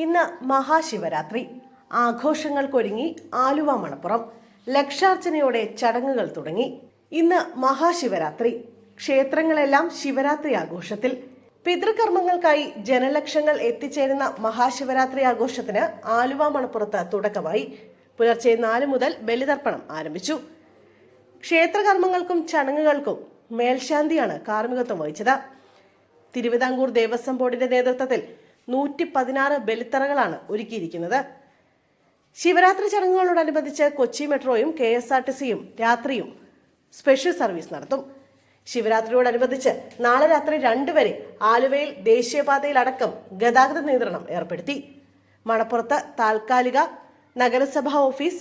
ഇന്ന് മഹാശിവരാത്രി. ആഘോഷങ്ങൾക്കൊരുങ്ങി ആലുവ മണപ്പുറം. ലക്ഷാർച്ചനയോടെ ചടങ്ങുകൾ തുടങ്ങി. ഇന്ന് മഹാശിവരാത്രി. ക്ഷേത്രങ്ങളെല്ലാം ശിവരാത്രി ആഘോഷത്തിൽ. പിതൃകർമ്മങ്ങൾക്കായി ജനലക്ഷങ്ങൾ എത്തിച്ചേരുന്ന മഹാശിവരാത്രി ആഘോഷത്തിന് ആലുവ മണപ്പുറത്ത് തുടക്കമായി. പുലർച്ചെ 4 മുതൽ ബലിതർപ്പണം ആരംഭിച്ചു. ക്ഷേത്രകർമ്മങ്ങൾക്കും ചടങ്ങുകൾക്കും മേൽശാന്തിയാണ് കാർമ്മികത്വം വഹിച്ചത്. തിരുവിതാംകൂർ ദേവസ്വം ബോർഡിന്റെ നേതൃത്വത്തിൽ 116 ബലിത്തറകളാണ് ഒരുക്കിയിരിക്കുന്നത്. ശിവരാത്രി ചടങ്ങുകളോടനുബന്ധിച്ച് കൊച്ചി മെട്രോയും KSRTCയും രാത്രിയും സ്പെഷ്യൽ സർവീസ് നടത്തും. ശിവരാത്രിയോടനുബന്ധിച്ച് നാളെ രാത്രി 2 വരെ ആലുവയിൽ ദേശീയപാതയിലടക്കം ഗതാഗത നിയന്ത്രണം ഏർപ്പെടുത്തി. മണപ്പുറത്ത് താൽക്കാലിക നഗരസഭാ office,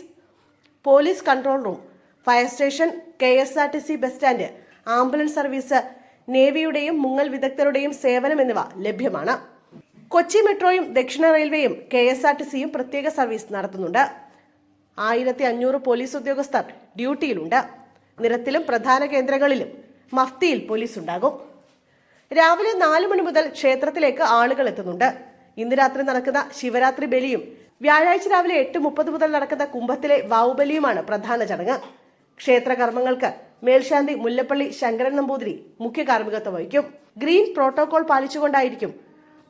police control room, fire station, KSRTC bus stand, ambulance service, നേവിയുടെയും മുങ്ങൽ വിദഗ്ധരുടെയും സേവനം എന്നിവ ലഭ്യമാണ്. കൊച്ചി മെട്രോയും ദക്ഷിണ റെയിൽവേയും KSRTCയും പ്രത്യേക സർവീസ് നടത്തുന്നുണ്ട്. 1500 പോലീസ് ഉദ്യോഗസ്ഥർ ഡ്യൂട്ടിയിലുണ്ട്. നിരത്തിലും പ്രധാന കേന്ദ്രങ്ങളിലും മഫ്തിയിൽ പോലീസ് ഉണ്ടാകും. രാവിലെ 4 മണി മുതൽ ക്ഷേത്രത്തിലേക്ക് ആളുകൾ എത്തുന്നുണ്ട്. ഇന്ന് രാത്രി നടക്കുന്ന ശിവരാത്രി ബലിയും വ്യാഴാഴ്ച രാവിലെ 8:30 മുതൽ നടക്കുന്ന കുംഭത്തിലെ വാവുബലിയുമാണ് പ്രധാന ചടങ്ങ്. ക്ഷേത്രകർമ്മങ്ങൾക്ക് മേൽശാന്തി മുല്ലപ്പള്ളി ശങ്കരൻ നമ്പൂതിരി മുഖ്യ കാർമ്മികത്വം വഹിക്കും. ഗ്രീൻ പ്രോട്ടോകോൾ പാലിച്ചുകൊണ്ടായിരിക്കും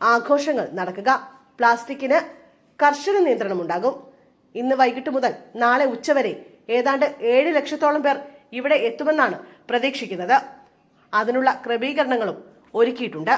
ആഘോഷങ്ങൾ നടക്കുക. പ്ലാസ്റ്റിക്കിന് കർശന നിയന്ത്രണമുണ്ടാകും. ഇന്ന് വൈകിട്ട് മുതൽ നാളെ ഉച്ചവരെ ഏതാണ്ട് 7 ലക്ഷത്തോളം പേർ ഇവിടെ എത്തുമെന്നാണ് പ്രതീക്ഷിക്കുന്നത്. അതിനുള്ള ക്രമീകരണങ്ങളും ഒരുക്കിയിട്ടുണ്ട്.